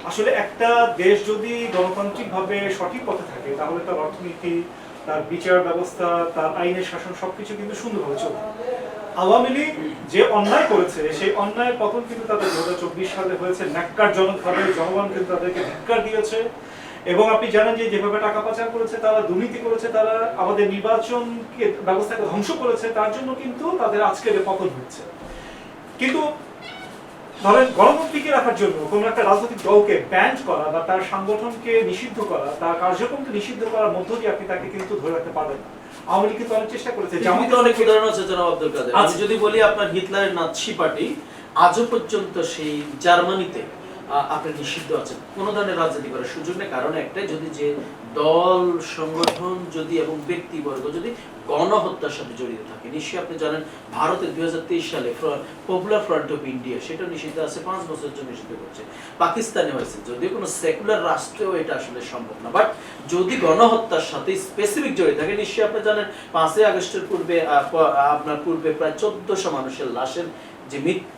আসলে একটা দেশ যদি গণতান্ত্রিকভাবে সঠিক পথে থাকে তাহলে তার অর্থনীতি, তার বিচার ব্যবস্থা, তার আইনের শাসন সবকিছু কিন্তু সুন্দরভাবে চলবে। আওয়ামী লীগ যে অন্যায় করেছে সেই অন্যায়ের পতন কিন্তু তাদের 2024 সালে হয়েছে ন্যাক্কারজনকভাবে। জনগণ কিন্তু তাদেরকে ধিক্কার দিয়েছে। এবং আপনি জানেন যে যেভাবে টাকা পাচার করেছে তারা, দুর্নীতি করেছে তারা, আমাদের নির্বাচন ব্যবস্থাকে ধ্বংস করেছে, তার জন্য কিন্তু তাদের আজকের পতন হচ্ছে। কিন্তু ধরেন গণতন্ত্র টিকে রাখার জন্য কোন একটা রাজনৈতিক দলকে ব্যান করা বা তার সংগঠনকে নিষিদ্ধ করা, তার কার্যক্রমকে নিষিদ্ধ করার মধ্য দিয়ে আপনি তাকে কিন্তু ধরে রাখতে পারবেন না। আওয়ামী লীগ কিন্তু অনেক চেষ্টা করেছে। জামাতে অনেক উদাহরণ আছে জনাব আব্দুল কাদের। আমি যদি বলি আপনার হিটলারের নাৎসি পার্টি আজও পর্যন্ত সেই জার্মানিতে আপনি নিষিদ্ধ আছেন, কোনো ধরনের রাজনীতি করার সুযোগ নেই। কারণ একটাই, যদি যে দল সংগঠন যদি এবং ব্যক্তিবর্গ যদি গণহত্যার সাথে জড়িত থাকে, নিশ্চয়ই আপনি জানেন ভারতের 2023 সালে পপুলার ফ্রন্ট অফ ইন্ডিয়া সেটা নিষিদ্ধ আছে, 5 বছরের জন্য নিষিদ্ধ করছে। পাকিস্তানে হয়েছে, যদিও কোনো সেকুলার রাষ্ট্রেও এটা আসলে সম্ভব না। বাট যদি গণহত্যার সাথে স্পেসিফিক জড়িত থাকে, নিশ্চয়ই আপনি জানেন 5ই আগস্টের পূর্বে আপনার পূর্বে প্রায় 1400 মানুষের লাশের যে মৃত্যু,